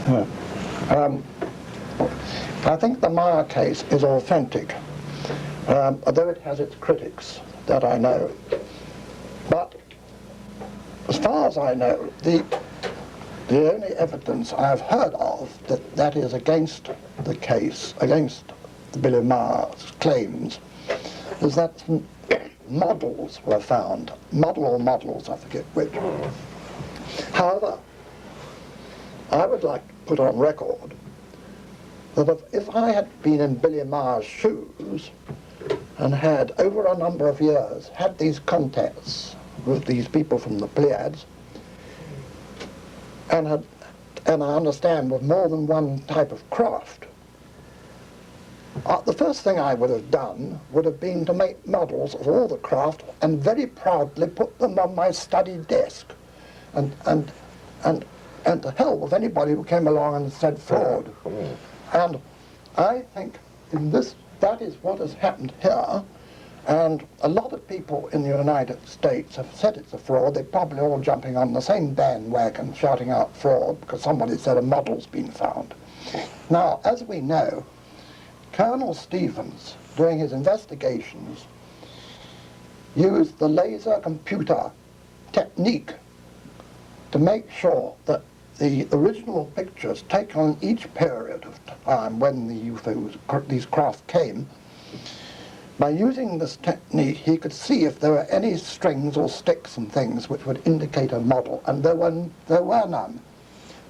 Yeah. I think the Maya case is authentic, although it has its critics, that I know. But as far as I know, the only evidence I've heard of that is against the case, against Billy Ma's claims, is that some models were found. Model or models, I forget which. However, I would like to put on record that if I had been in Billy Ma's shoes and had, over a number of years, had these contacts with these people from the Pleiades, and I understand with more than one type of craft, the first thing I would have done would have been to make models of all the craft and very proudly put them on my study desk, and to hell with anybody who came along and said fraud. And I think in this, that is what has happened here, and a lot of people in the United States have said it's a fraud. They're probably all jumping on the same bandwagon, shouting out fraud because somebody said a model's been found. Now, as we know, Colonel Stevens, during his investigations, used the laser computer technique to make sure that the original pictures taken on each period of time when the UFOs, these craft came, by using this technique he could see if there were any strings or sticks and things which would indicate a model, and there were none.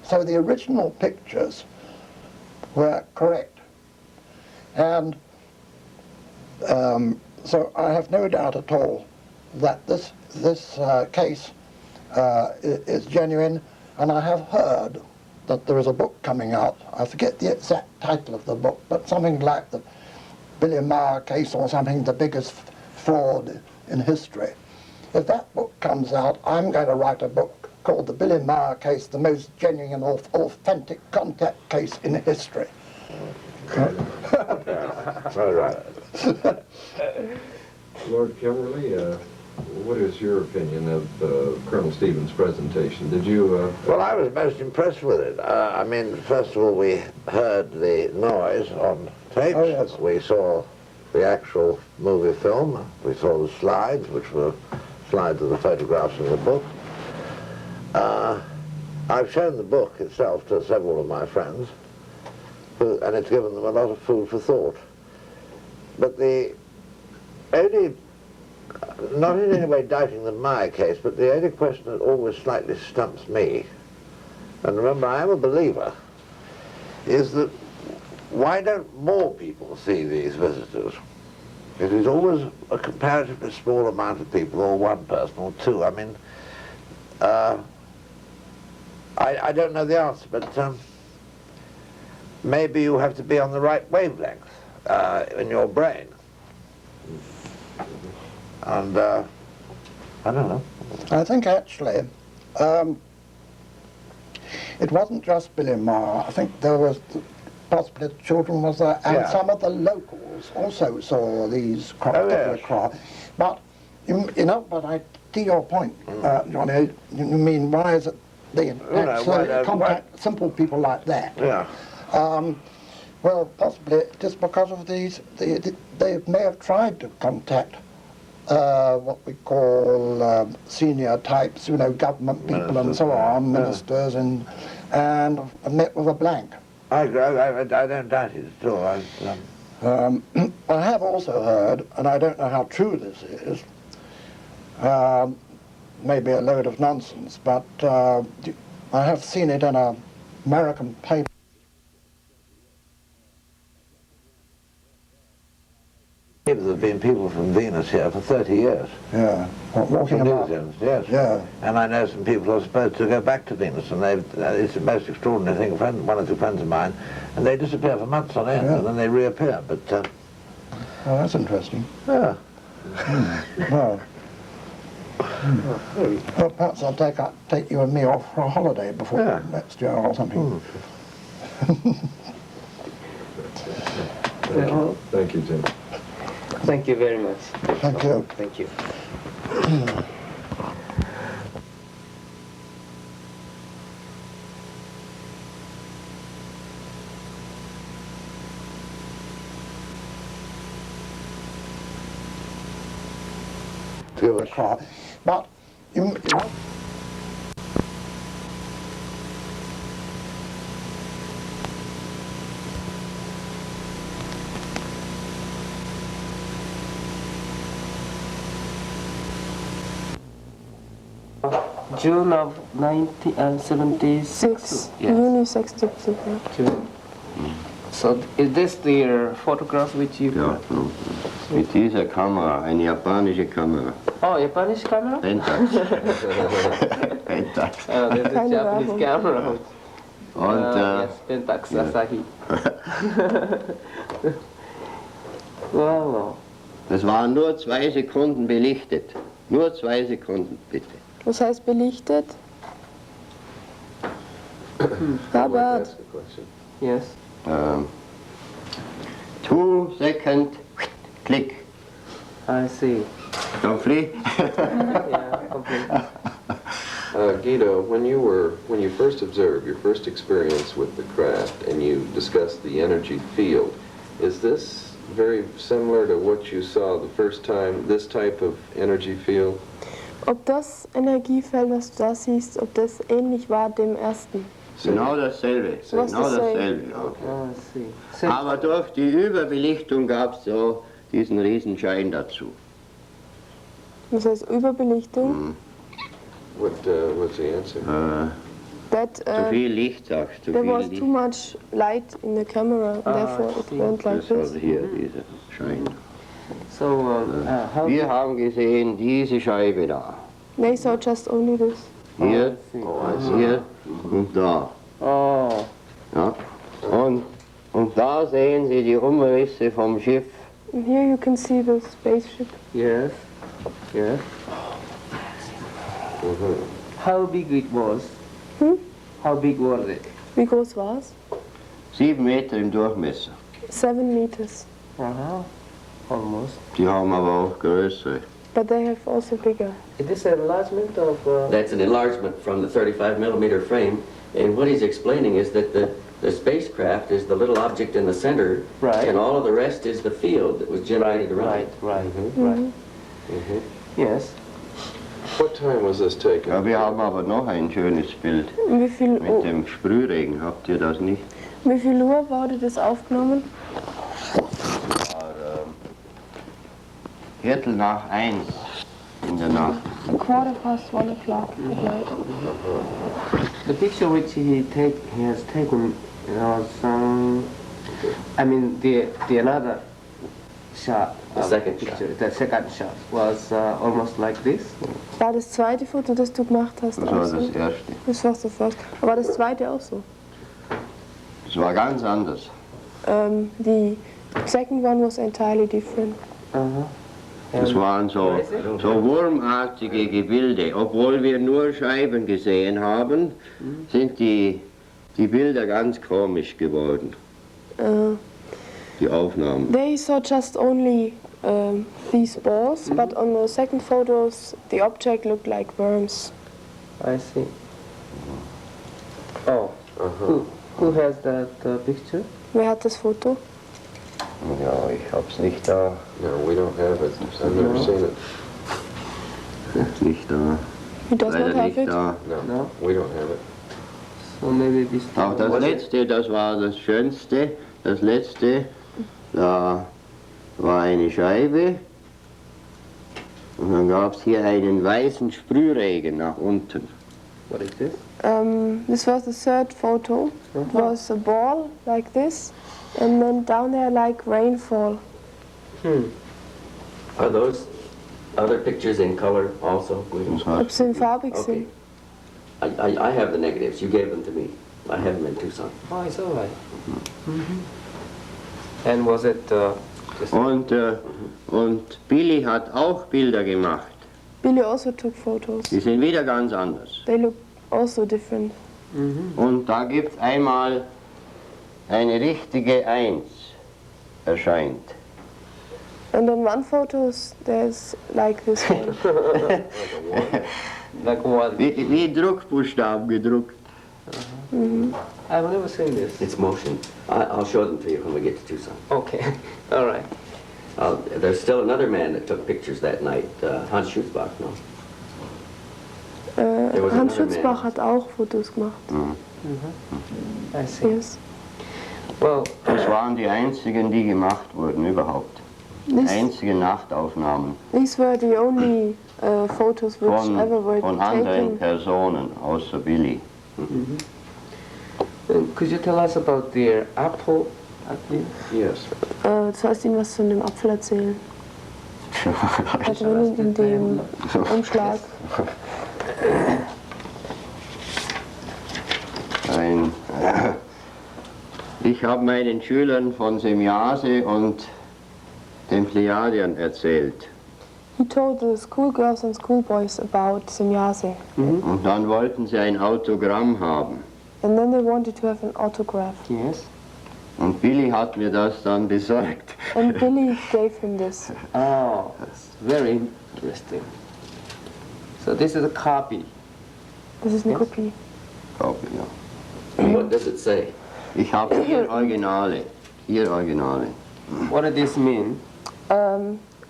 So the original pictures were correct. And so I have no doubt at all that this case is genuine, and I have heard that there is a book coming out. I forget the exact title of the book, but something like the Billy Ma case or something, the biggest fraud in history. If that book comes out, I'm going to write a book called The Billy Ma Case, the most genuine and authentic contact case in history. All right. Lord Kimberley, what is your opinion of Colonel Stevens' presentation? Did you... Well, I was most impressed with it. I mean, first of all, we heard the noise on tapes. Oh, yes. We saw the actual movie film. We saw the slides, which were slides of the photographs in the book. I've shown the book itself to several of my friends, and it's given them a lot of food for thought. But the only, not in any way doubting the Maya case, but the only question that always slightly stumps me, and remember I am a believer, is that why don't more people see these visitors? It is always a comparatively small amount of people, or one person, or two. I mean, I don't know the answer, but maybe you have to be on the right wavelength in your brain. And I don't know. I think actually it wasn't just Billy Ma. I think there was possibly the children was there, and some of the locals also saw these craft. But you know, but I to your point, Johnny. You mean why is it they contact simple people like that? Yeah. Well, possibly just because of these, they may have tried to contact what we call senior types, you know, government people and so on, ministers, and met with a blank. I don't doubt it at all. I have also heard, and I don't know how true this is, maybe a load of nonsense, but I have seen it in an American paper. There have been people from Venus here for 30 years. Yeah, walking about. Yes. Yeah. And I know some people who are supposed to go back to Venus, and it's the most extraordinary thing. One or two friends of mine, and they disappear for months on end, and then they reappear. But oh, that's interesting. Yeah. Well, well, perhaps I'll take you and me off for a holiday before next year or something. Thank you, Jim. Thank you very much. Thank you. Thank you. give the us. craft. But you June of 1976. Yes. Juni 76. June. So is this the photograph which you? Ja, mit dieser Kamera, eine japanische Kamera. Oh, Japanese camera? Pentax. Pentax. Oh, there's a Keine Japanese Werbung. camera. Und Yes, Pentax ja. Asahi. Wow. das waren nur 2 Sekunden belichtet. Nur 2 Sekunden, bitte. Was heißt belichtet? I'd like to Robert. ask a question. Yes. 2 second, click. I see. Don't flee. Yeah, completely. Guido, when you first observed your first experience with the craft and you discussed the energy field, is this very similar to what you saw the first time, this type of energy field? Ob das Energiefeld, was du da siehst, ob das ähnlich war dem ersten? Genau dasselbe. Was Genau das dasselbe. Ja. Oh, I see. So, Aber durch die Überbelichtung gab es so diesen Riesenschein dazu. Das heißt Überbelichtung. What's the answer? That Zu viel Licht, sagst du. Zu there viel was too Licht. much light in the camera, and therefore it see. went like Das war this. hier, dieser Schein. so how? Wir haben gesehen diese Scheibe da. They saw just only this. Hier, see. hier und da. Oh, Ja. Und da sehen Sie die Umrisse vom Schiff. And here you can see the spaceship. yes, yes. How big it was? Hmm? How big was it? Wie groß war's? 7 Meter im Durchmesser. 7 meters. Almost. Die haben aber auch größere. But they have also bigger. Is this an enlargement of? That's an enlargement from the 35 millimeter frame, and what he's explaining is that the spacecraft is the little object in the center, Right. and all of the rest is the field that was generated around Right, it. right, right. Yes. What time was this taken? Ja, wir haben aber noch ein schönes Bild Wie viel, mit dem Sprühregen. Habt ihr das nicht? wie viel Uhr wurde das aufgenommen? War, Viertel nach 1 in der Nacht. A quarter past 1 o'clock at night. The picture which he has taken was I mean the another shot. The of second picture, The second shot was almost like this. War das zweite Foto, das du gemacht hast, Das auch war so? das erste. Das war sofort. Aber war das zweite auch so? Das war ganz anders. The second one was entirely different. Das waren so wurmartige Gebilde. Obwohl wir nur Scheiben gesehen haben, sind die Bilder ganz komisch geworden. Die Aufnahmen. They saw just only these balls, but on the second photos the object looked like worms. I see. Oh, who has that picture? Wer hat das Foto? Ja, ich hab's nicht da. No, we don't have it. I've never seen it. Nicht da. He does Leider not have nicht it. da. No, No. we don't have it. So maybe this. Auch das letzte, das war das Schönste. Das letzte, da war eine Scheibe. Und dann gab es hier einen weißen Sprühregen nach unten. What is this? This was the third photo. It was a ball like this, and then down there like rainfall. Are those other pictures in color also? Guido? Das Ob sie farbig Okay. sind. I have the negatives. You gave them to me. I have them in Tucson. Oh, it's all right. And was it just Und Billy hat auch Bilder gemacht. Billy also took photos. Die sind wieder ganz anders. They look also different. Und da gibt es einmal eine richtige Eins erscheint. And on one photos there's like this one. like one? Wie Druckbuchstaben gedruckt. I've never seen this. It's motion. I'll show them to you when we get to Tucson. Okay, all right. There's still another man that took pictures that night, Hans Schutzbach, no? was Hans another Schutzbach man. hat auch Fotos gemacht. I see. Yes. Well, Das waren die einzigen, die gemacht wurden überhaupt. Einzige Nachtaufnahmen These were the only photos which ever were von anderen taken. Personen, außer Billy. could you tell us about their apple? Yes. Zuerst Ihnen was von dem Apfel erzählen. Da drinnen in dem Umschlag. Ich habe meinen Schülern von Semjase und den Plejadiern erzählt. He told the schoolgirls and schoolboys about Semjase. Und dann wollten sie ein Autogramm haben. And then they wanted to have an autograph. Yes. Und Billy hat mir das dann besorgt. And Billy gave him this. Oh, that's very interesting. So this is a copy. Das ist eine Yes. Kopie. Copy, ja. What does it say? Ich habe 4 Originale. 4 Originale. What does this mean?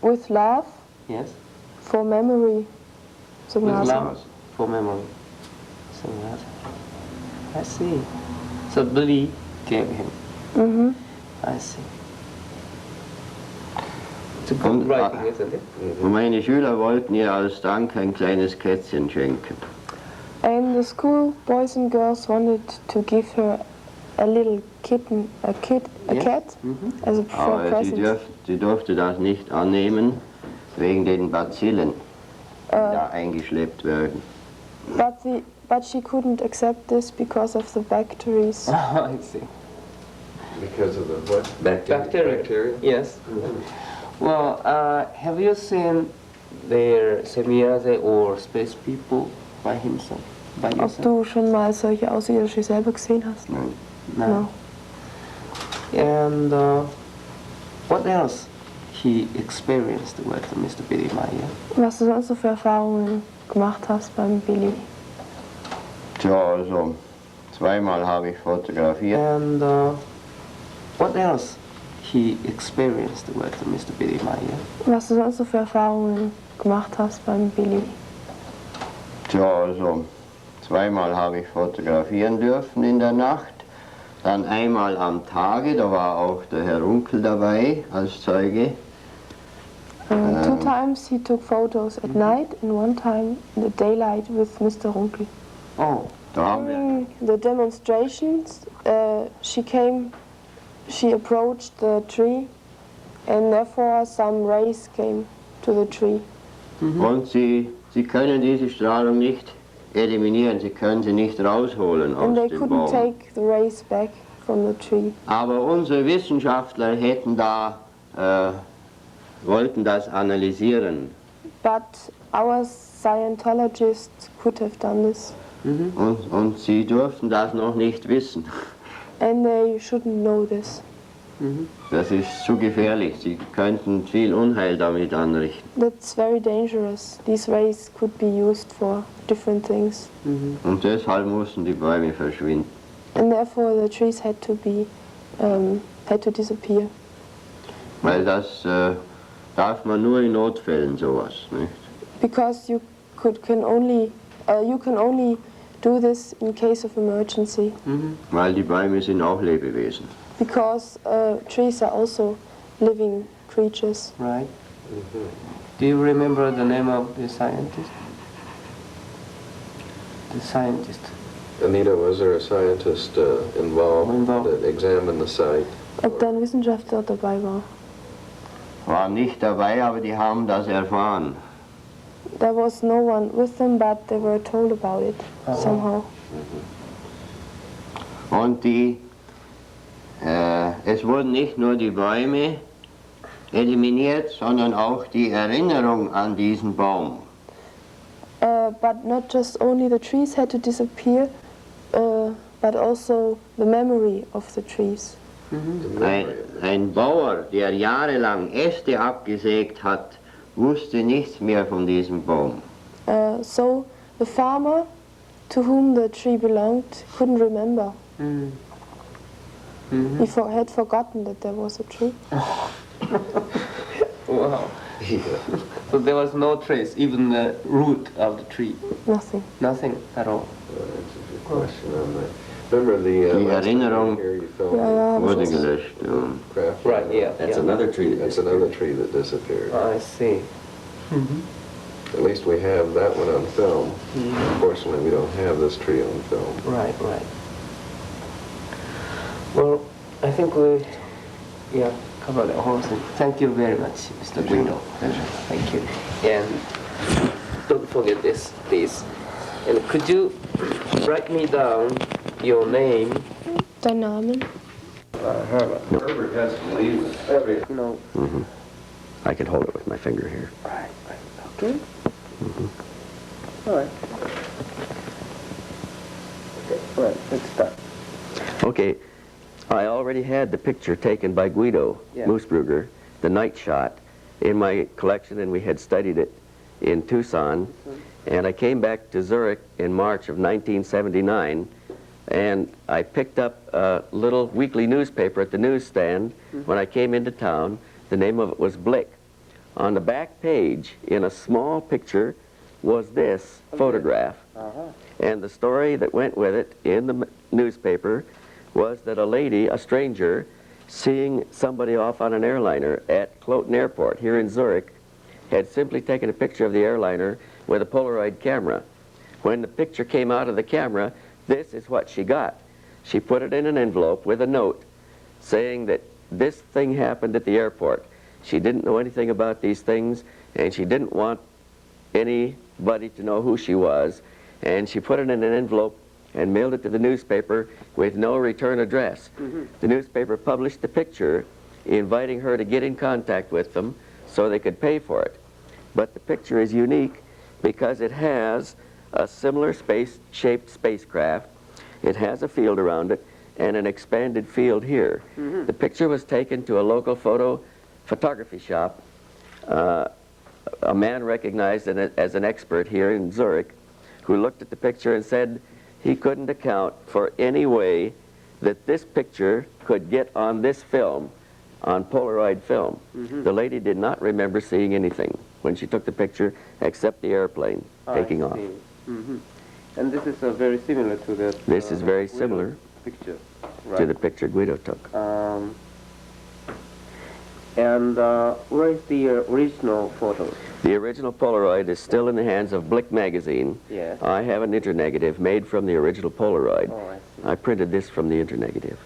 With love, Yes. for memory. With Semjase. love for memory. So that, I see. So Billy gave him. Mhm. I see. It's a good Und, writing, isn't it? Und meine Schüler wollten ihr als Dank ein kleines Kätzchen schenken. And the school boys and girls wanted to give her a little kitten, a Yes. cat, as a for Aber present. sie durfte das nicht annehmen, wegen den Bazillen, die da eingeschleppt werden. But she couldn't accept this because of the bacteries. Oh, I see. Because of the what? Bacteria. Bacteria? Yes. Well, have you seen their Semjase or space people by himself? By Ob yourself? du schon mal solche Außerirdische selber gesehen hast? Nein. No. And what else he experienced with Mr. Billy Meyer? Was du sonst so für Erfahrungen gemacht hast beim Billy? Tja, also 2-mal habe ich fotografiert. And what else he experienced with Mr. Billy Meyer? Was du sonst so für Erfahrungen gemacht hast beim Billy? Tja, also 2-mal habe ich fotografieren dürfen in der Nacht. Dann einmal am Tage, da war auch der Herr Runkel dabei als Zeuge. 2 times he took photos at night and 1 time in the daylight with Mr. Runkel. Oh, Da haben wir, During the demonstrations, she approached the tree and therefore some rays came to the tree. und sie können diese Strahlung nicht eliminieren, sie können sie nicht rausholen And aus they dem couldn't Baum. take the rays back from the tree. Aber unsere Wissenschaftler wollten das analysieren. But our Scientologists could have done this. Und sie durften das noch nicht wissen. And they shouldn't know this. Das ist zu gefährlich, sie könnten viel Unheil damit anrichten. That's very dangerous. These rays could be used for different things. Und deshalb mussten die Bäume verschwinden. And therefore the trees had to disappear. Weil das darf man nur in Notfällen sowas, nicht? Because you can only do this in case of emergency. Weil die Bäume sind auch Lebewesen. Because trees are also living creatures. right. Do you remember the name of the scientist? The scientist. Anita, was there a scientist involved that examined the site? Ob da ein Wissenschaftler dabei war? War nicht dabei, aber die haben das erfahren. There was no one with them, but they were told about it somehow. Und es wurden nicht nur die Bäume eliminiert, sondern auch die Erinnerung an diesen Baum. But not just only the trees had to disappear, but also the memory of the trees. Ein Bauer, der jahrelang Äste abgesägt hat, wusste nichts mehr von diesem Baum. So the farmer to whom the tree belonged couldn't remember. He had forgotten that there was a tree. Wow. Yeah. So there was no trace, even the root of the tree. Nothing. Nothing at all. That answers your question on that. Remember the Die last time Erinnerung here you filmed Ja, ja, habe ich wurde das. gelöscht. Ja. craft? Right, yeah. That's yeah. another tree that That's another tree that disappeared. I see. At least we have that one on film. Unfortunately, we don't have this tree on film. Right, right. Well, I think we, covered the whole thing. Thank you very much, Mr. Guido. Thank you. And don't forget this, please. And could you write me down your name? Dein Name? Herbert. Herbert has to leave. You know. I can hold it with my finger here. Right, right. Okay. All right. Okay, all right, let's start. Okay, I already had the picture taken by Guido Moosbrugger, the night shot, in my collection, and we had studied it in Tucson. And I came back to Zurich in March of 1979, and I picked up a little weekly newspaper at the newsstand when I came into town. The name of it was Blick. On the back page, in a small picture, was this photograph. And the story that went with it in the newspaper was that a lady, a stranger, seeing somebody off on an airliner at Kloten Airport here in Zurich, had simply taken a picture of the airliner with a Polaroid camera. When the picture came out of the camera, this is what she got. She put it in an envelope with a note saying that this thing happened at the airport. She didn't know anything about these things, and she didn't want anybody to know who she was. And she put it in an envelope and mailed it to the newspaper with no return address. The newspaper published the picture, inviting her to get in contact with them so they could pay for it. But the picture is unique because it has a similar shaped spacecraft. It has a field around it and an expanded field here. The picture was taken to a local photography shop. A man recognized as an expert here in Zurich who looked at the picture and said he couldn't account for any way that this picture could get on this film, on Polaroid film. The lady did not remember seeing anything when she took the picture except the airplane taking off. And this is very similar to the... This is very similar picture. to the picture Guido took. And where is the original photo? The original Polaroid is still in the hands of Blick magazine. Yes. I have an internegative made from the original Polaroid. Oh, I see. I printed this from the internegative.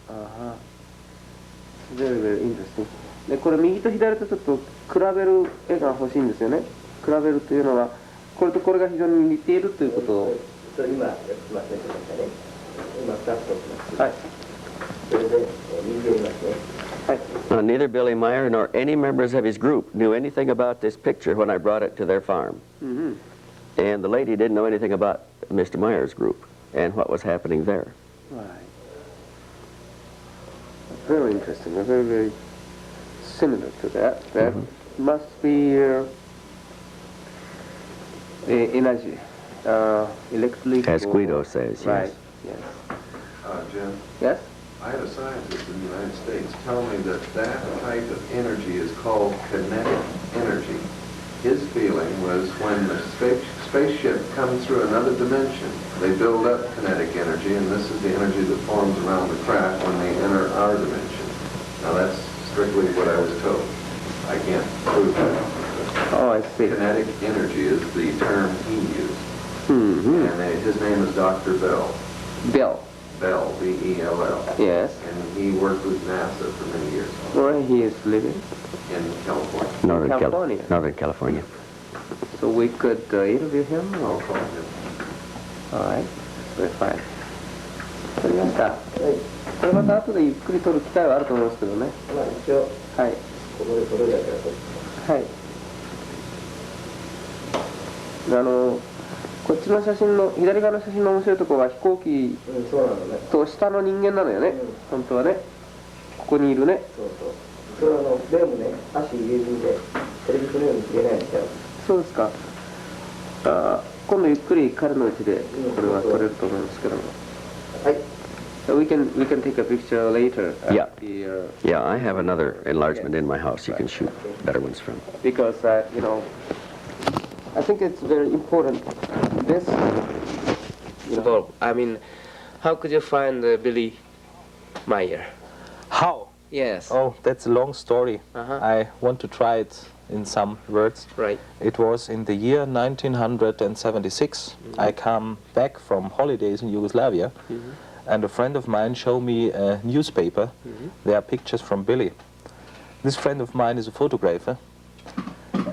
Very, very interesting. で、これ右と左とちょっと比べる絵が欲しいんですよね。比べるというのは、これとこれが非常に似ているということを。今、やってますね。今、2つとします。はい。それで、右で見ますね。Neither Billy Meyer nor any members of his group knew anything about this picture when I brought it to their farm. And the lady didn't know anything about Mr. Meyer's group and what was happening there. Right. Very interesting. Very, very similar to that. That must be the energy, electric. As Guido says, right. yes. Yes. Jim, Yes. I had a scientist in the United States tell me that that type of energy is called kinetic energy. His feeling was when the spaceship comes through another dimension, they build up kinetic energy, and this is the energy that forms around the craft when they enter our dimension. Now that's strictly what I was told. I can't prove that. Oh, I see. Kinetic energy is the term he used. And his name is Dr. Bell. Bell. Bell, B-E-L-L. Yes. And he worked with NASA for many years Where he is living? in California. Northern California. So we could interview him? I'll call him. All right. Very fine. わかりました。これまた後でゆっくり撮る機会はあると思いますけどね。まあ一応、はい。ここで撮るだけだと。はい。こっちの写真の左側の写真の面白いところは飛行機と下の人間なのよね、本当はね。ここにいるね。それはベムね、足入れるんでテレビのように切れないんですよ。そうですか。今度ゆっくり彼のうちでこれは撮れると思いますけども。はい。So we can take a picture later. Yeah. The, Yeah, I have another enlargement in my house you can shoot better ones from. because you know, I think it's very important. This, you know, I mean, how could you find Billy Meyer? How? Yes. Oh, that's a long story. Uh-huh. I want to try it in some words. Right. It was in the year 1976. I come back from holidays in Yugoslavia, and a friend of mine showed me a newspaper. There are pictures from Billy. This friend of mine is a photographer,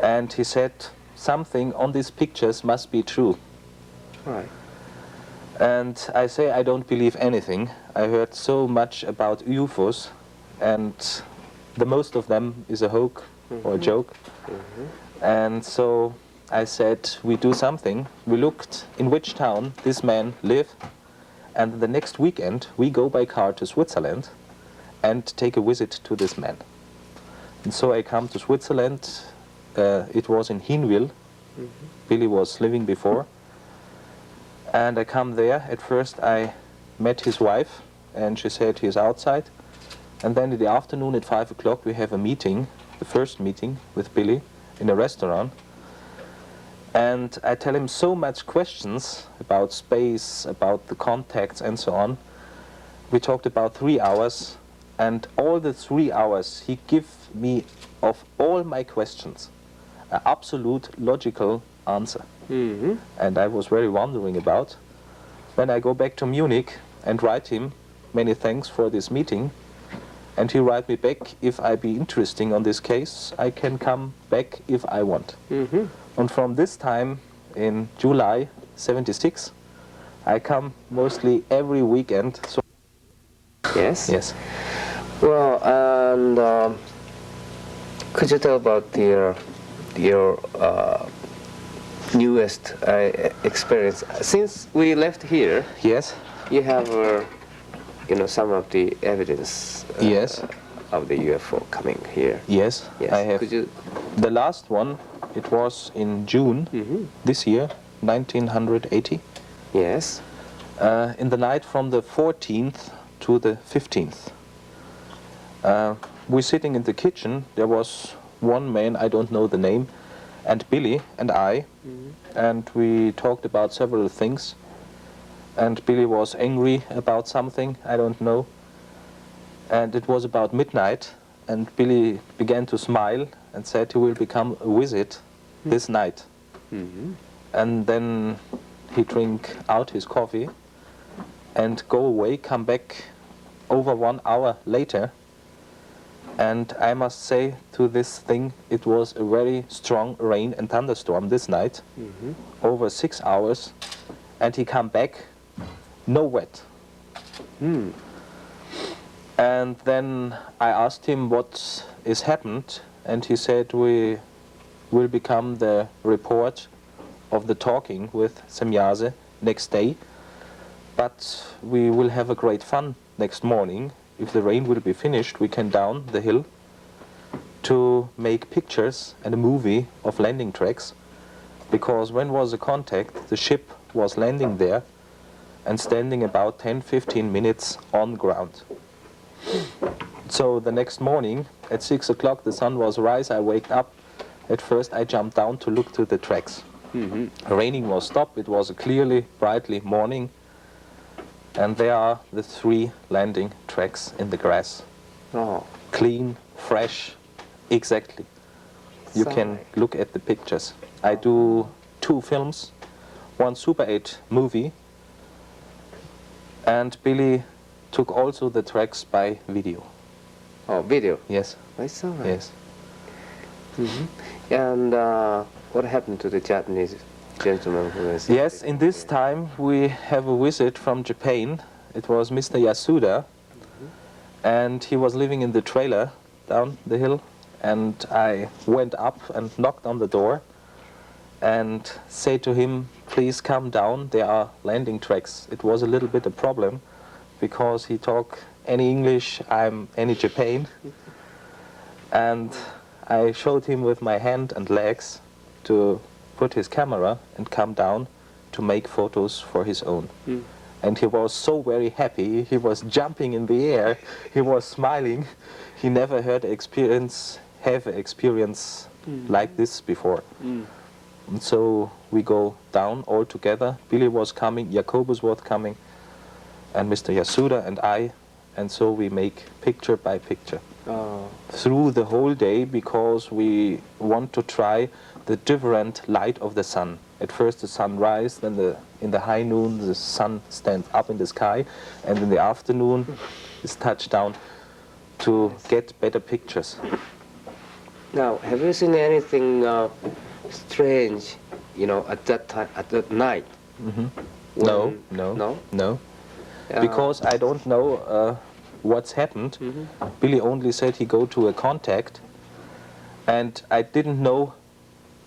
and he said something on these pictures must be true. Right. And I say I don't believe anything. I heard so much about UFOs, and the most of them is a hoax or a joke. And so I said, we do something. We looked in which town this man lived, and the next weekend we go by car to Switzerland and take a visit to this man. And so I come to Switzerland. It was in Hinwil. Billy was living before. And I come there. At first I met his wife, and she said he's outside. And then in the afternoon at 5 o'clock we have a meeting, the first meeting with Billy in a restaurant. And I tell him so much questions about space, about the contacts and so on. We talked about 3 hours, and all the 3 hours he gave me of all my questions an absolute logical answer. And I was very wondering about. Then I go back to Munich and write him many thanks for this meeting. And he write me back, if I be interesting on this case, I can come back if I want. And from this time, in July 76, I come mostly every weekend. So Yes? yes. Well, and could you tell about your newest experience? Since we left here, Yes. you have, you know, some of the evidence Yes. of the UFO coming here. Yes. Yes. I have. Could you? The last one, it was in June this year, 1980. Yes. In the night from the 14th to the 15th. We're sitting in the kitchen. There was one man, I don't know the name, and Billy and I, and we talked about several things. And Billy was angry about something, I don't know. And it was about midnight, and Billy began to smile and said he will become a visit this night. And then he drink out his coffee and go away, come back over 1 hour later. And I must say to this thing, it was a very strong rain and thunderstorm this night, over 6 hours, and he come back, no wet. And then I asked him what is happened, and he said we will become the report of the talking with Semjase next day, but we will have a great fun next morning. If the rain will be finished, we can down the hill to make pictures and a movie of landing tracks, because when was the contact, the ship was landing there and standing about 10-15 minutes on ground. So the next morning at 6 o'clock the sun was rise. I waked up. At first I jumped down to look to the tracks. Raining was stopped. It was a clearly, brightly morning. And there are the 3 landing tracks in the grass. Oh. Clean, fresh, exactly. You can look at the pictures. I do 2 films, 1 Super 8 movie, and Billy took also the tracks by video. Oh, video. Yes. I saw that. Yes. And what happened to the Japanese gentleman who was? Yes, in this time we have a visit from Japan. It was Mr. Yasuda, and he was living in the trailer down the hill, and I went up and knocked on the door and said to him, please come down, there are landing tracks. It was a little bit a problem because he talked any English, I'm any Japan, and I showed him with my hand and legs to put his camera and come down to make photos for his own. And he was so very happy. He was jumping in the air. He was smiling. He never have experience like this before. And so we go down all together. Billy was coming, Jacobus was coming, and Mr. Yasuda and I, and so we make picture by picture through the whole day, because we want to try the different light of the sun. At first the sun rises, then in the high noon the sun stands up in the sky, and in the afternoon it's touched down to get better pictures. Now, have you seen anything strange, you know, at that time, at that night? No. No? Because I don't know what's happened. Billy only said he go to a contact, and I didn't know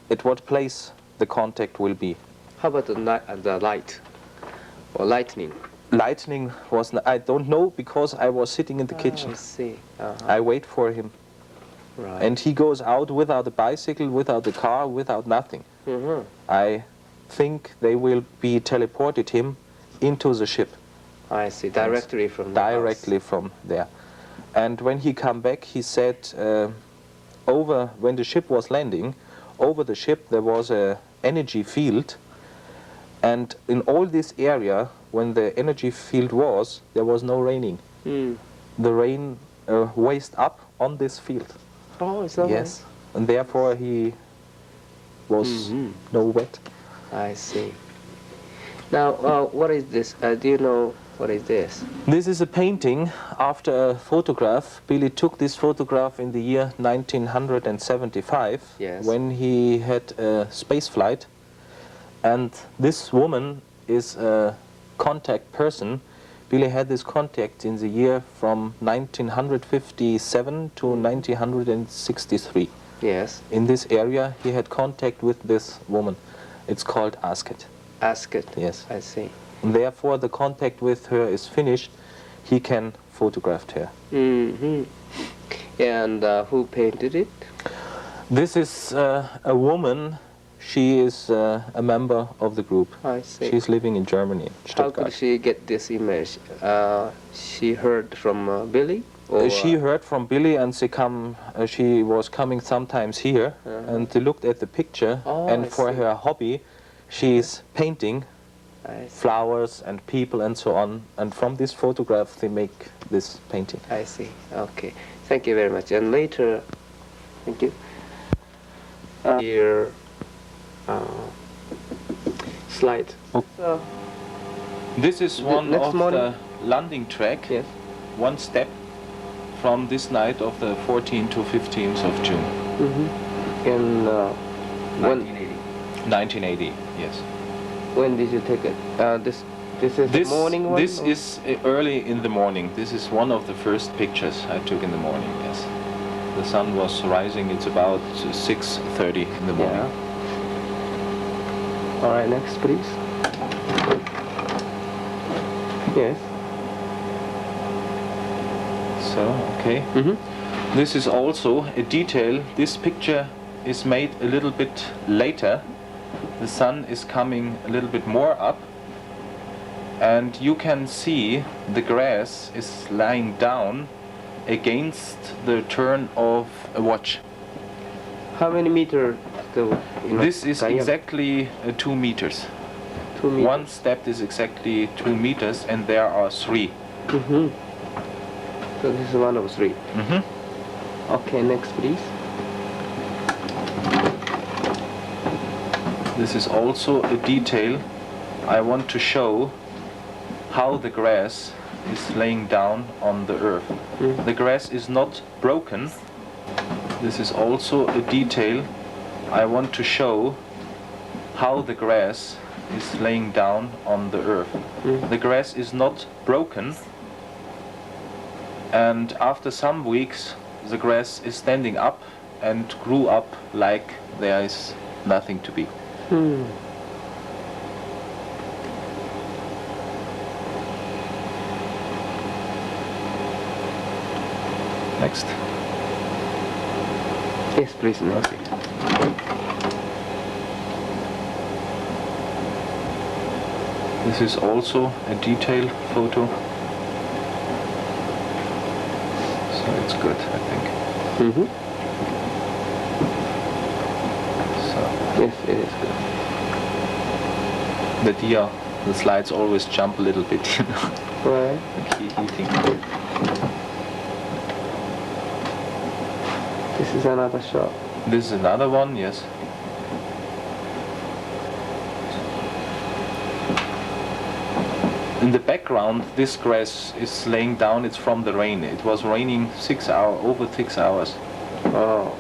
at what place the contact will be. How about the light or lightning? Lightning was, I don't know, because I was sitting in the kitchen. I see. I wait for him. Right. And he goes out without a bicycle, without a car, without nothing. I think they will be teleported him into the ship. I see, directly from the Directly from there. And when he come back, he said, when the ship was landing, over the ship there was a energy field, and in all this area, when the energy field was, there was no raining. The rain waste up on this field. Oh, is that Yes, and therefore he was no wet. I see. Now, what is this? Do you know what is this? This is a painting after a photograph. Billy took this photograph in the year 1975, Yes. when he had a space flight. And this woman is a contact person. Billy had this contact in the year from 1957 to 1963. Yes. In this area, he had contact with this woman. It's called Asket. Asket. Yes. I see. And therefore, the contact with her is finished. He can photograph her. And who painted it? This is a woman. She is a member of the group. I see. She's living in Germany, How Stuttgart. could she get this image? She heard from Billy? Or, She heard from Billy, and she was coming sometimes here, and they looked at the picture. Oh, and I for see. her hobby, she's painting I see. flowers and people and so on. And from this photograph, they make this painting. I see. Okay. Thank you very much. And later, thank you. Here, slide. So, This is one next of morning? the landing track. yes. One step from this night of the 14th to 15th of June. And when 1980, yes. did you take it? This is the morning one? This or- is early in the morning. This is one of the first pictures I took in the morning, yes. The sun was rising, it's about 6:30 in the morning. Yeah. All right, next, please. Yes. So, okay. This is also a detail. This picture is made a little bit later. The sun is coming a little bit more up, and you can see the grass is lying down against the turn of a watch. How many meters? This is exactly 2 meters. 2 meters. One step is exactly 2 meters, and there are 3. So this is one of 3. Okay, next, please. This is also a detail. I want to show how the grass is laying down on the earth. The grass is not broken. This is also a detail. I want to show how the grass is laying down on the earth. The grass is not broken, and after some weeks the grass is standing up and grew up like there is nothing to be. Next. Yes, please. Next. Okay. This This is also a detailed photo. So it's good, I think. Mm-hmm. So Yes, it is good. the deer, the slides always jump a little bit, you know, Right. eating. This is another shot. This is another one, yes. In the background, this grass is laying down. It's from the rain. It was raining over 6 hours. Oh.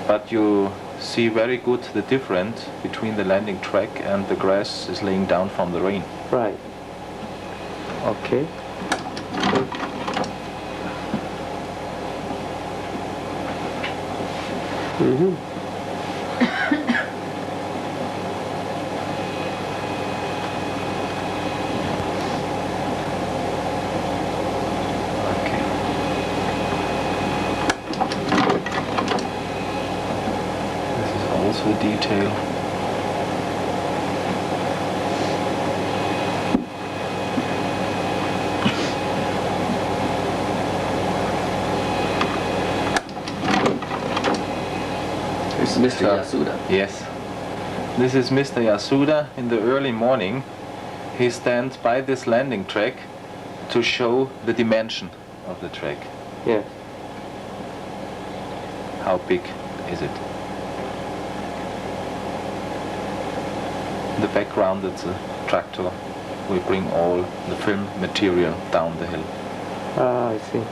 But you see very good the difference between the landing track and the grass is laying down from the rain. Right. Okay. Mm-hmm. Okay. This is also a detail. It's Mr. Yasuda. Yes. This is Mr. Yasuda in the early morning. He stands by this landing track to show the dimension of the track. Yes. How big is it? In the background, it's a tractor. We bring all the film material down the hill Ah, I see.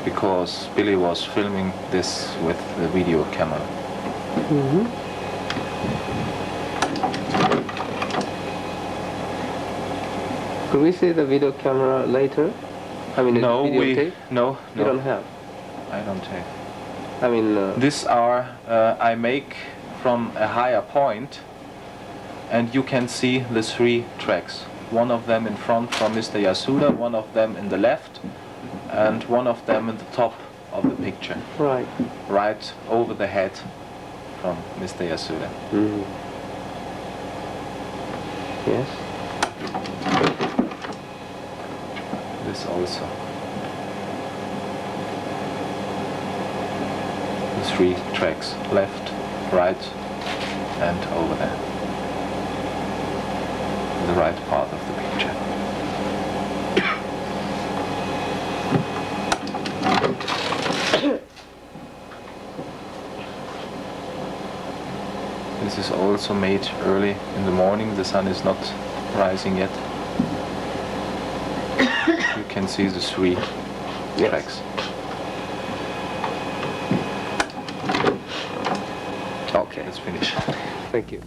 because Billy was filming this with the video camera. Mm-hmm. Could we see the video camera later? I mean, No, the videotape? no, You don't no, have. I don't have. I mean, These are I make from a higher point, and you can see the 3 tracks. One of them in front from Mr. Yasuda, one of them in the left, and one of them in the top of the picture, right. right over the head from Mr. Yasuda. Mm. Yes. This also. The 3 tracks, left, right, and over there. The right part of the picture. This is also made early in the morning. The sun is not rising yet. You can see the 3 tracks. Okay, let's finish. Thank you.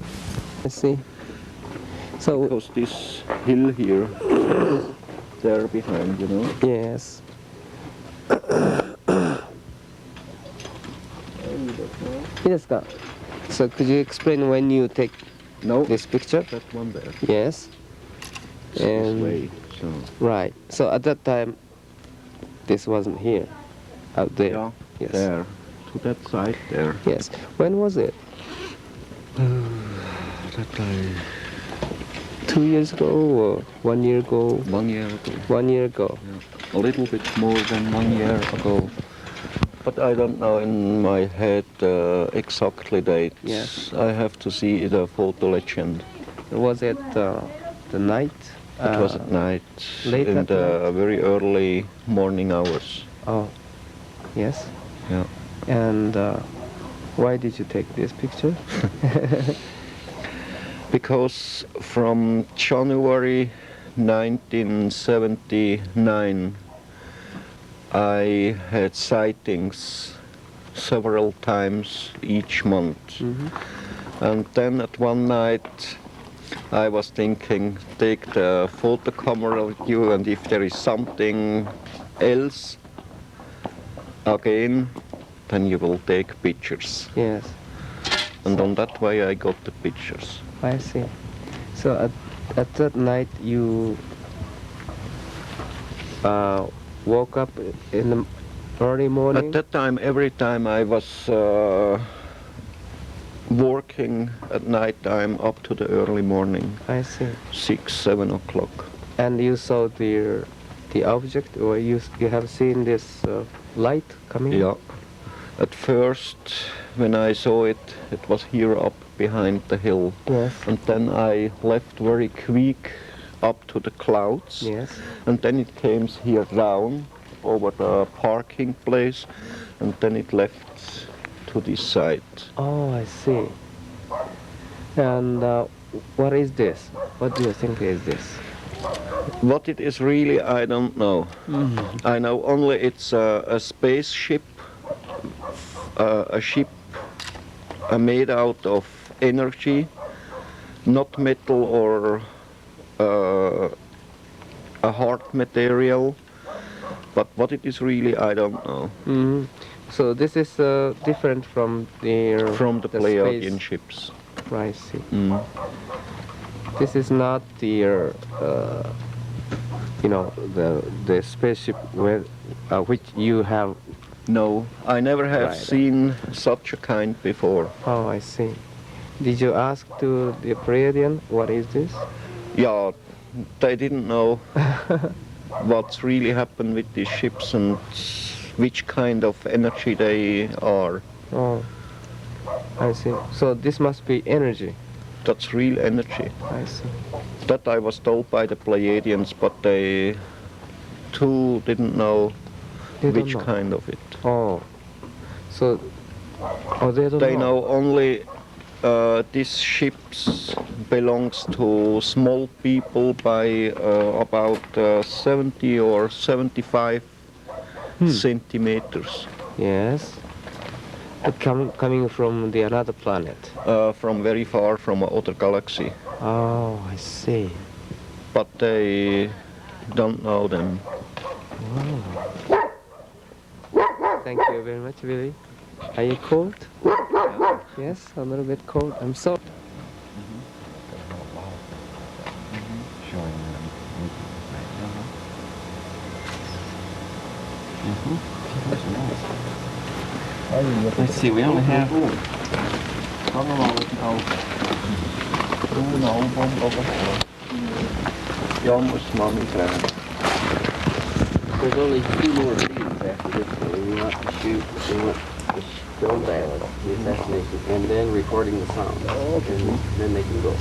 Let's see. So, Because this hill here, there behind, you know. yes. So could you explain when you take No, this picture? that one there. Yes. This And way. So right. So at that time, this wasn't here, out there. yeah, Yes. there, to that side there. Yes. When was it? That I 2 years ago or 1 year ago? 1 year ago. 1 year ago. A little bit more than 1 year ago. But I don't know in my head exactly dates. Yes. I have to see the photo legend. Was it the night? It was at night, late in at the very early morning hours. Oh, yes. Yeah. And why did you take this picture? Because from January 1979 I had sightings several times each month. And then at one night I was thinking, take the photo camera with you, and if there is something else again, then you will take pictures. Yes. And on that way I got the pictures. I see. So at that night you woke up in the early morning? At that time, every time I was working at night time up to the early morning. I see. 6, 7 o'clock. And you saw the object, or you have seen this light coming? Yeah. At first, when I saw it, it was here up behind the hill. Yes. And then I left very quick up to the clouds. Yes. And then it came here down over the parking place, and then it left to this side. Oh, I see. And what is this? What do you think is this? What it is really, I don't know. I know only it's a spaceship, a ship made out of energy, not metal or a hard material. But what it is really, I don't know. So this is different from the Pleiadian space. ships. I see. This is not the the spaceship which you have. No, I never have Right. seen such a kind before. Oh, I see. Did you ask to the Pleiadian what is this? Yeah, they didn't know what's really happened with these ships and which kind of energy they are. Oh, I see. So this must be energy. That's real energy. I see. That I was told by the Pleiadians, but they too didn't know They don't which know. kind of it. Oh, so they don't They know only these ships belongs to small people by about 70 or 75 centimeters. Yes. Coming from the another planet. From very far from another galaxy. Oh, I see. But they don't know them. Thank you very much, Billy. Are you cold? Yes, a little bit cold. I'm sorry. Let's see, we only have... There's only 2 more scenes after this one. We want to shoot, we want to film that, the assassination, and then recording the sound. And then they can go.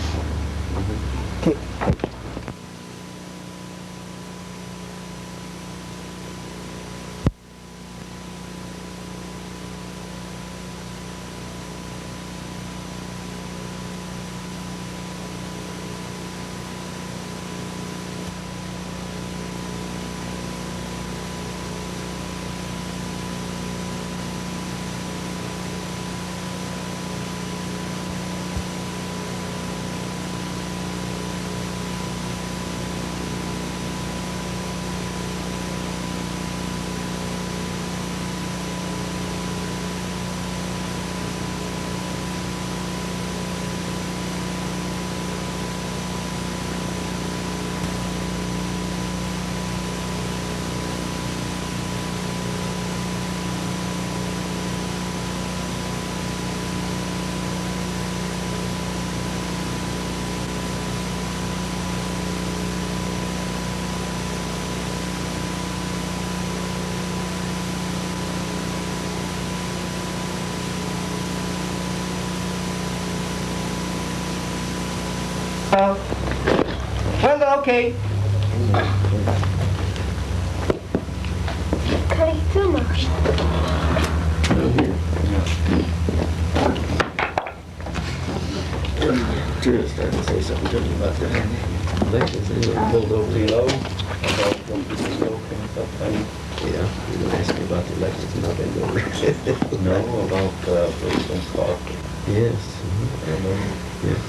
Well, okay. Kann ich zumachen? Just started to say something to me about the elections. They were pulled over too low. About them getting smoke and stuff. Yeah, you didn't ask me about the elections and I've been over. No, about President Carter. Yes. Yes.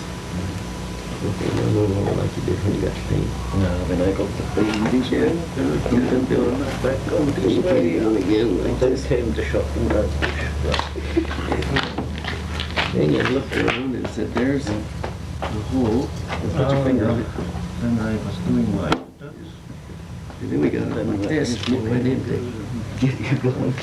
Okay, no more like you did when you got the paint. No, when I got the babies, yeah, they building that back on this way. And then came the shot and that. Then you looked around and said, there's the hole. And put your finger on it. And I was doing like that. And then we got it like this, and it went in to get you going.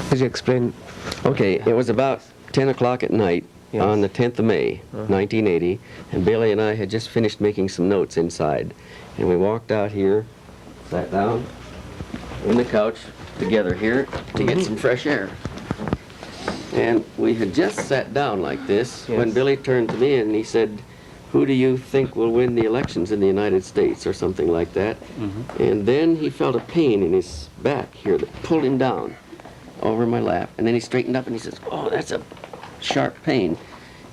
Could you explain? Okay, it was about 10 o'clock at night Yes. on the 10th of May, 1980, and Billy and I had just finished making some notes inside. And we walked out here, sat down on the couch together here to get some fresh air. And we had just sat down like this when Yes. Billy turned to me and he said, "Who do you think will win the elections in the United States?" or something like that. And then he felt a pain in his back here that pulled him down over my lap. And then he straightened up and he says, "Oh, that's a sharp pain."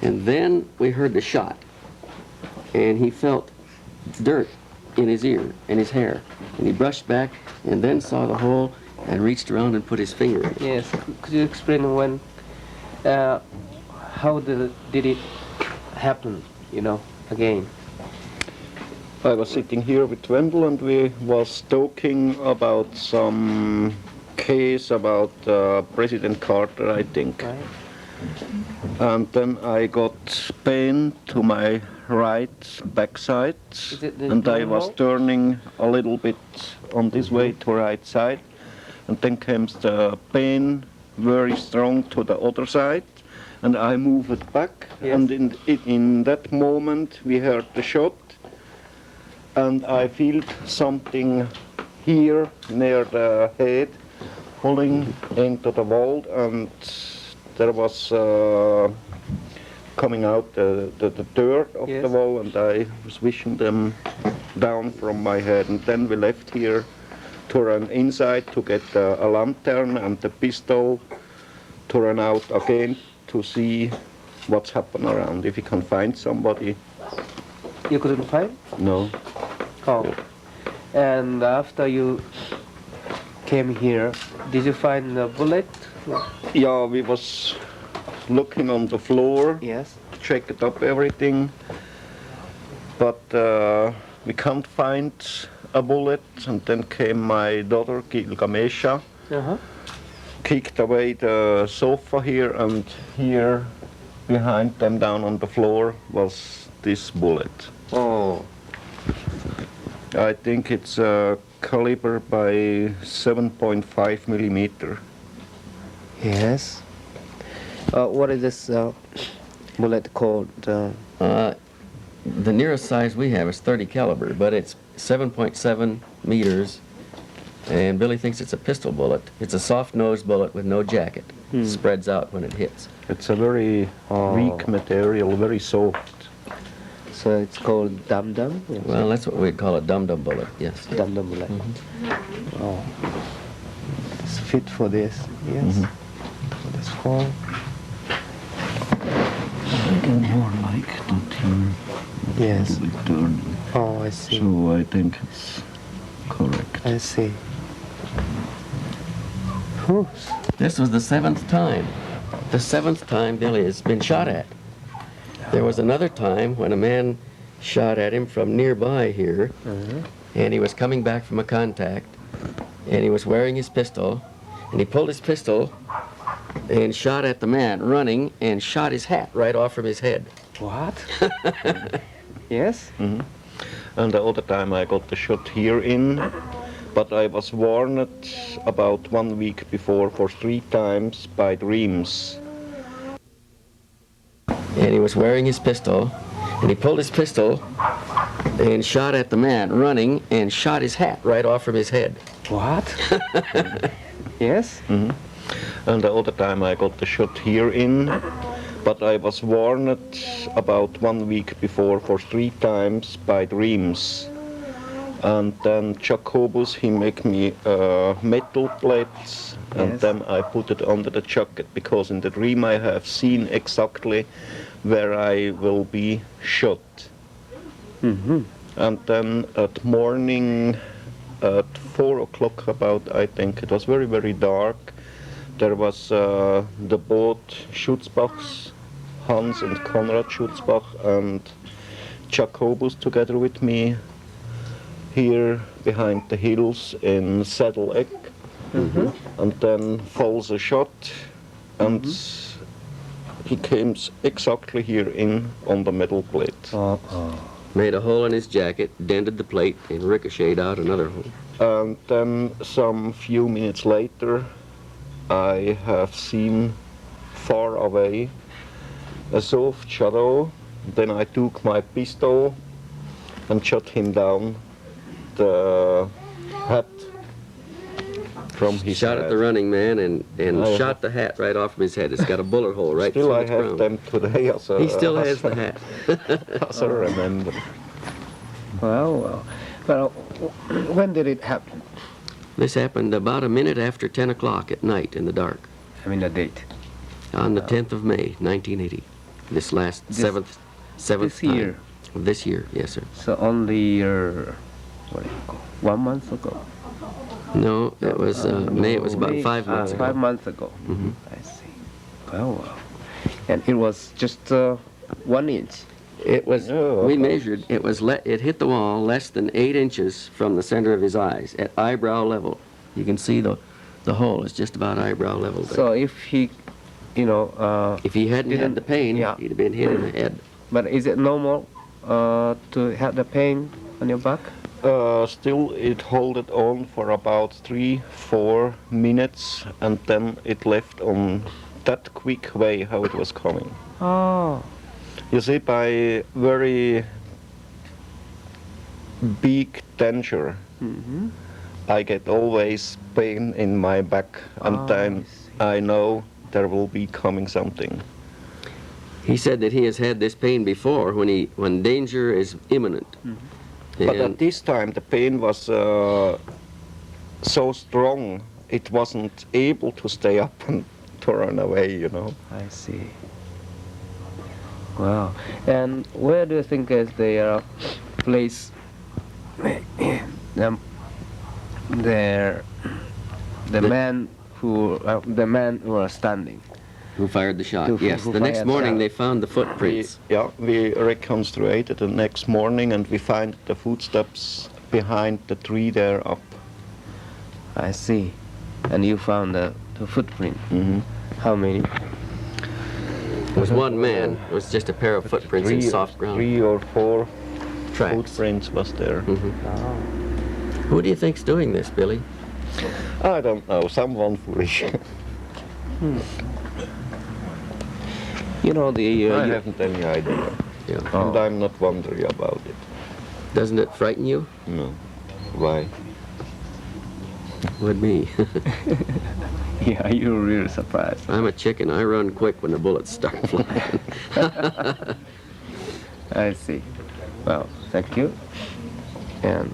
And then we heard the shot. And he felt dirt in his ear and his hair. And he brushed back and then saw the hole and reached around and put his finger in it. Yes. Could you explain when, how did it happen, you know, again? I was sitting here with Wendell and we was talking about some case about President Carter, I think. Right. And then I got pain to my right backside, Is it the and I normal? was turning a little bit on this way to right side, and then comes the pain very strong to the other side, and I moved it back, Yes. and in that moment we heard the shot, and I felt something here near the head pulling into the wall, and there was coming out the dirt of Yes. the wall, and I was wishing them down from my head. And then we left here to run inside to get a lantern and the pistol to run out again to see what's happened around, if you can find somebody. You couldn't find? No. Oh. And after you came here, did you find a bullet? Yeah, we was looking on the floor, Yes. checked up everything, but we can't find a bullet. And then came my daughter Gilgamesha, Uh-huh. kicked away the sofa here, and here behind them down on the floor was this bullet. Oh. I think it's a caliber by 7.5 millimeter. Yes. What is this bullet called? The nearest size we have is 30 caliber, but it's 7.7 meters, and Billy thinks it's a pistol bullet. It's a soft-nosed bullet with no jacket. Spreads out when it hits. It's a very weak material, very soft. So it's called dum-dum? Yes. Well, that's what we'd call a dum-dum bullet, yes. Dum-dum bullet. Oh. It's fit for this, yes. For this fall. More like that here. Yes. Turning. Oh, I see. So I think it's correct. I see. Whew. This was the 7th time. The 7th time Billy has been shot at. There was another time when a man shot at him from nearby here, and he was coming back from a contact, and he was wearing his pistol, and he pulled his pistol and shot at the man running and shot his hat right off from his head. What? Yes? And the other time I got the shot here in, but I was warned about 1 week before for 3 times by dreams. And he was wearing his pistol, and he pulled his pistol and shot at the man running and shot his hat right off from his head. What? Yes? And the other time I got the shot here in, but I was warned about 1 week before for 3 times by dreams. And then Jacobus, he make me metal plates, and Yes. then I put it under the jacket, because in the dream I have seen exactly where I will be shot. And then at morning, at 4 o'clock about, I think, it was very, very dark. There was the boat Schutzbachs, Hans and Konrad Schutzbach and Jacobus together with me here behind the hills in Saddle-Eck. And then falls a shot, and he came exactly here in on the metal plate. Made a hole in his jacket, dented the plate, and ricocheted out another hole. And then some few minutes later, I have seen far away a soft shadow. Then I took my pistol and shot him down the hat from his Shot head. at the running man and I shot the hat right off from his head. It's got a bullet hole right Still through I its have crown. them today as a, He still as has the hat. as a remember. Well, when did it happen? This happened about a minute after 10 o'clock at night in the dark. I mean the date. On the 10th of May, 1980. This last seventh this time. year? This year, yes, sir. So only 1 month ago. No, it was May. It was about 5 months ago. 5 months ago. I see. Well, and it was just 1 inch. It was. We measured. It was. It hit the wall less than 8 inches from the center of his eyes at eyebrow level. You can see the hole is just about eyebrow level there. So if he, if he hadn't had the pain, he'd have been hit in the head. But is it normal to have the pain on your back? Still, it held it on for about 3-4 minutes, and then it left on that quick way how it was coming. Oh. You see, by very big danger, I get always pain in my back, and then I know there will be coming something. He said that he has had this pain before when danger is imminent. But at this time, the pain was so strong, it wasn't able to stay up and to run away, I see. Wow. And where do you think is the place the man who was standing? Who fired the shot? Who Yes. The next fired morning the they found the footprints. We reconstructed the next morning, and we find the footsteps behind the tree there up. I see. And you found the footprint. How many? It was one man. It was just a pair of footprints in soft ground. 3 or 4 Tracks. footprints was there. Who do you think's doing this, Billy? I don't know, someone foolish. I haven't any idea. And I'm not wondering about it. Doesn't it frighten you? No. Why? Would me. Yeah, you're really surprised. I'm a chicken. I run quick when the bullets start flying. I see. Well, thank you. And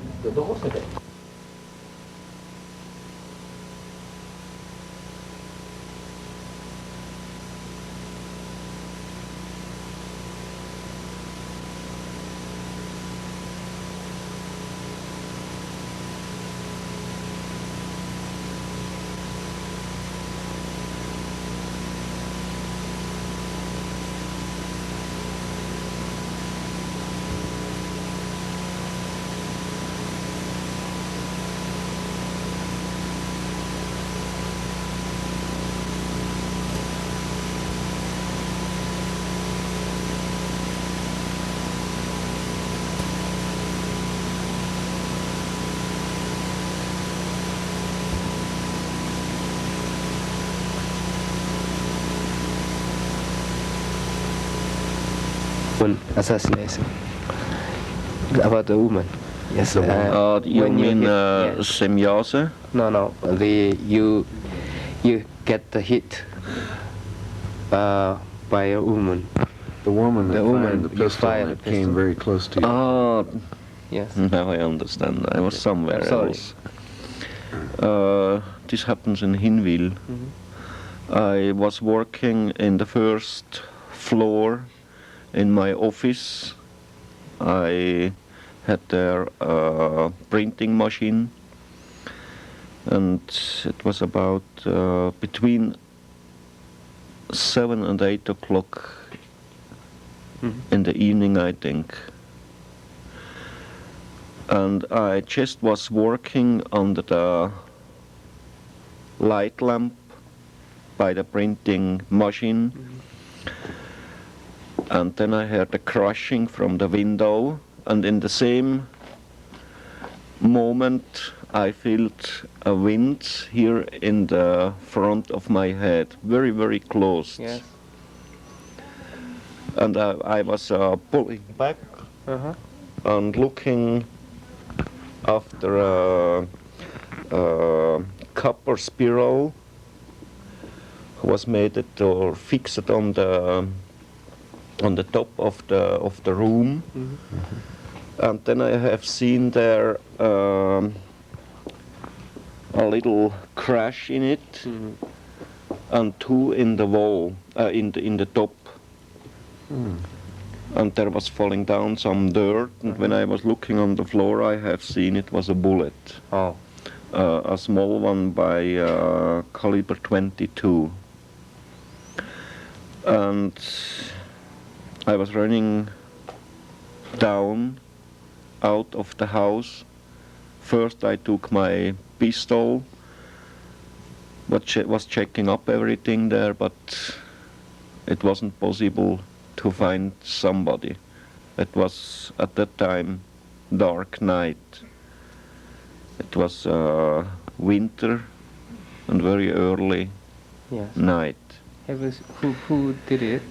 assassination about the woman. Yes. You when mean hit- Semyase? No. You get the hit by a woman. The woman that The woman fired the you pistol fired that the came pistol. very close to you. Ah, Yes. now I understand. I was somewhere Sorry. else. This happens in Hinwil. I was working in the first floor in my office I had there a printing machine, and it was about between 7 and 8 o'clock in the evening, I think. And I just was working under the light lamp by the printing machine, and then I heard a crashing from the window, and in the same moment I felt a wind here in the front of my head, very, very close. Yes. And I was pulling back and looking after a copper spiral was made it or fixed on the top of the room. And then I have seen there a little crash in it, and 2 in the wall, in the top. And there was falling down some dirt, and when I was looking on the floor, I have seen it was a bullet. Oh. A small one by caliber 22. And I was running down out of the house. First I took my pistol, was checking up everything there, but it wasn't possible to find somebody. It was at that time dark night. It was winter and very early night. Who did it?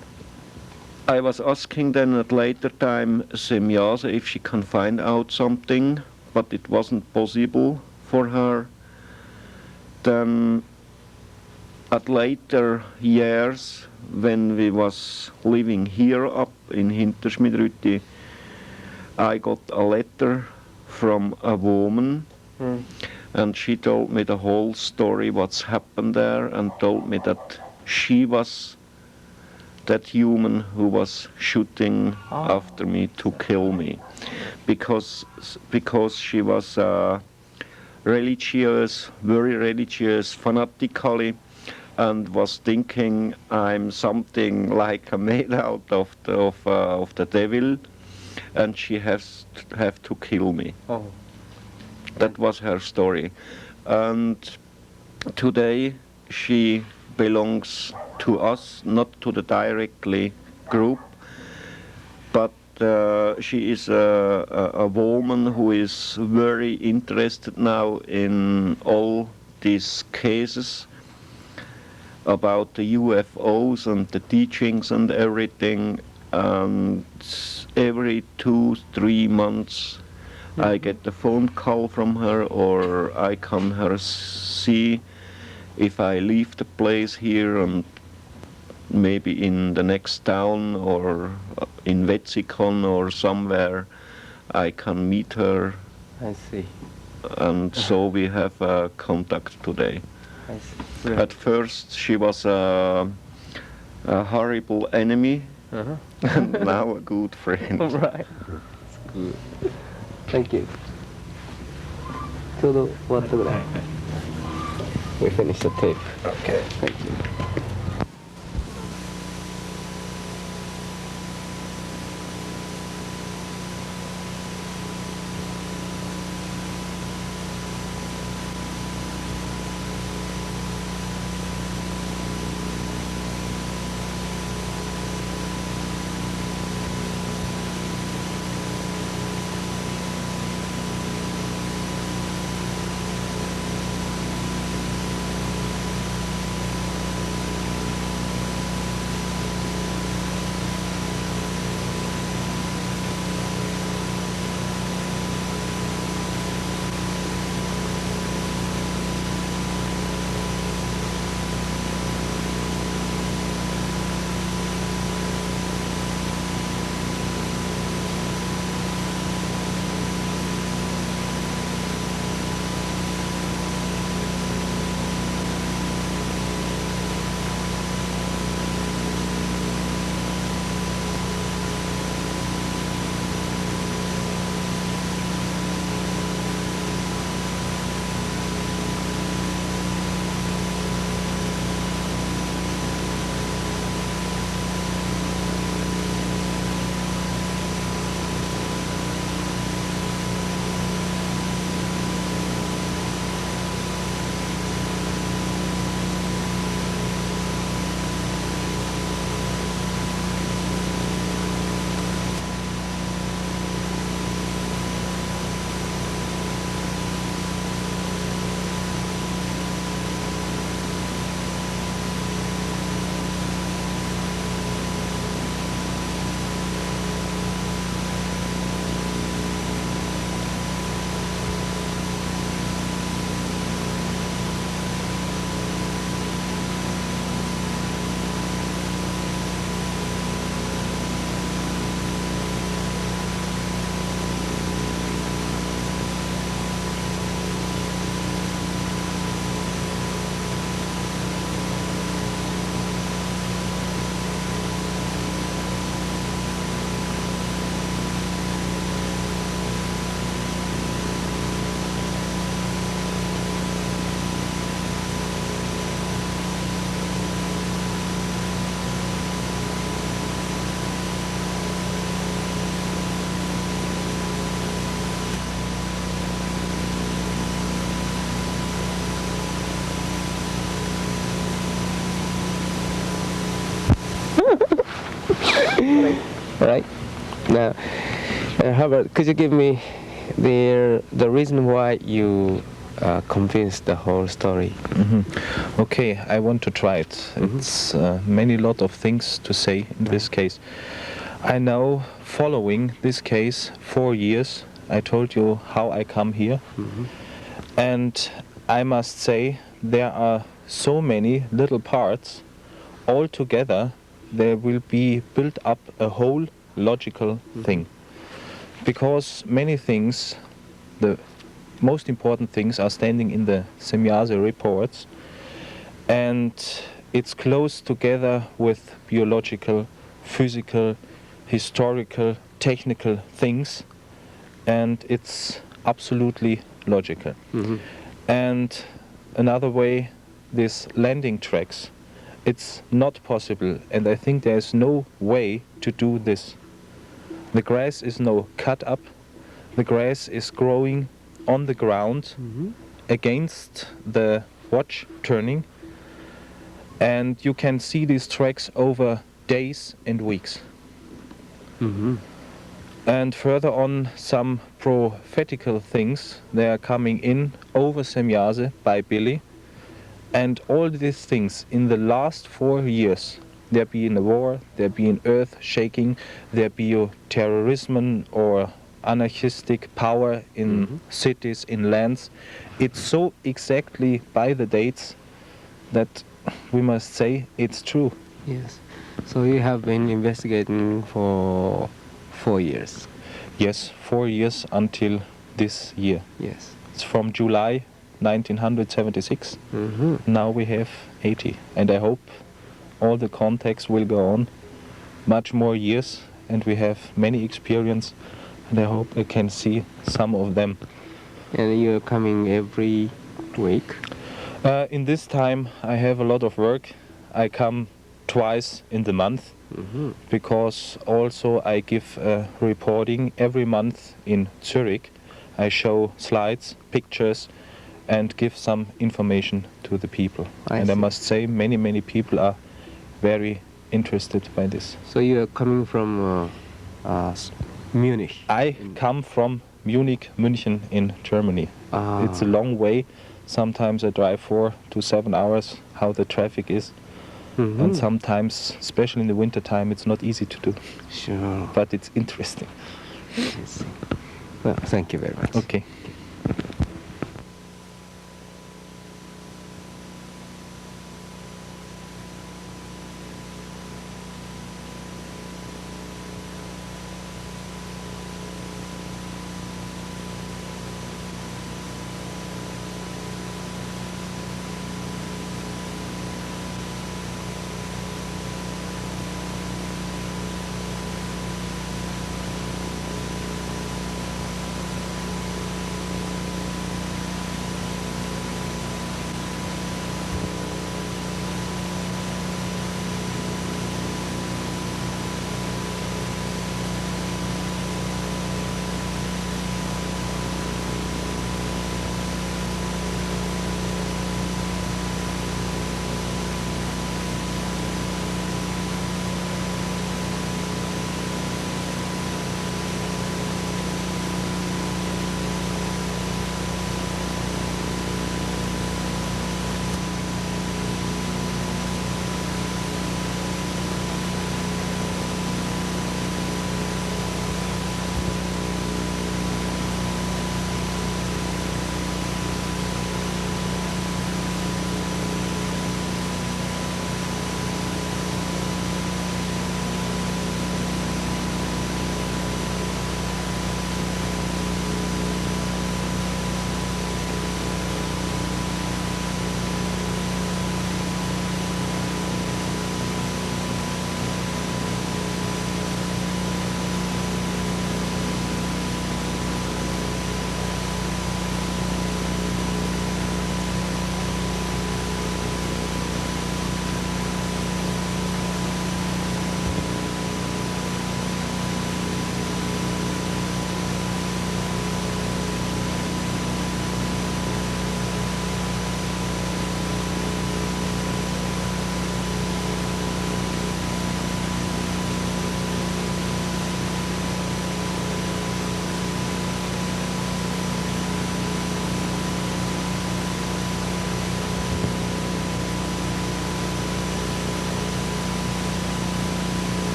I was asking then at later time Semyasa if she can find out something, but it wasn't possible for her. Then at later years, when we was living here up in Hintersmidryti, I got a letter from a woman, and she told me the whole story, what's happened there, and told me that she was that human who was shooting after me to kill me, because she was religious, very religious, fanatically, and was thinking I'm something like made out of the devil, and she have to kill me. Oh. That was her story, and today she belongs to us, not to the directly group, but she is a woman who is very interested now in all these cases about the UFOs and the teachings and everything, and every 2-3 months I get a phone call from her, or I come her see if I leave the place here and maybe in the next town or in Vetsikon or somewhere I can meet her. I see. And so we have contact today. I see. At first she was a horrible enemy, and now a good friend. Right. That's good. Thank you. ちょうど終わったぐらい。We finished the tape. Okay. Thank you. Right. Now, Herbert, could you give me the reason why you convinced the whole story? Okay, I want to try it. It's many lot of things to say in this case. I now following this case 4 years. I told you how I come here, and I must say there are so many little parts. All together, there will be built up a whole logical thing. Because many things, the most important things, are standing in the Semjase reports, and it's close together with biological, physical, historical, technical things, and it's absolutely logical. And another way, these landing tracks, it's not possible, and I think there's no way to do this. The grass is now cut up, the grass is growing on the ground against the watch turning, and you can see these tracks over days and weeks. And further on, some prophetical things, they are coming in over Semjase by Billy. And all these things in the last 4 years, there being a war, there being earth shaking, there be terrorism or anarchistic power in cities, in lands. It's so exactly by the dates that we must say it's true. Yes. So you have been investigating for 4 years. Yes, 4 years until this year. Yes. It's from July 1976. Now we have 80, and I hope all the contacts will go on much more years, and we have many experience, and I hope I can see some of them. And you're coming every week? In this time I have a lot of work. I come twice in the month, because also I give reporting every month in Zurich. I show slides, pictures, and give some information to the people. I must say many people are very interested by this. So you are coming from Munich? I come from Munich, München in Germany. It's a long way. Sometimes I drive 4 to 7 hours, how the traffic is. And sometimes, especially in the winter time, it's not easy to do. Sure. But it's interesting. Yes. Well, thank you very much. Okay.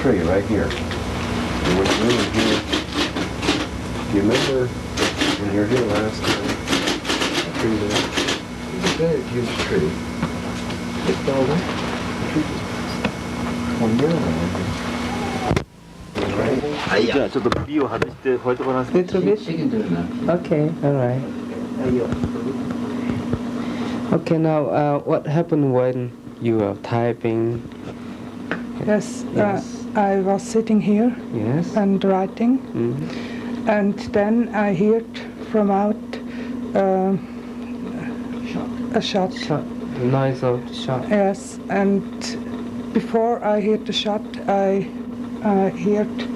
tree right here. And when you were here, do you remember when you were here last time? The tree there? It was a big, huge tree. It fell down. The tree just 20 years ago. 자, 저도 비디오 하듯이 화이트 balance. Little bit? Okay, alright. Okay, now what happened when you were typing? Yes, I was sitting here Yes. and writing, and then I heard from out a shot. Shot. The noise of the shot. Yes, and before I heard the shot, I heard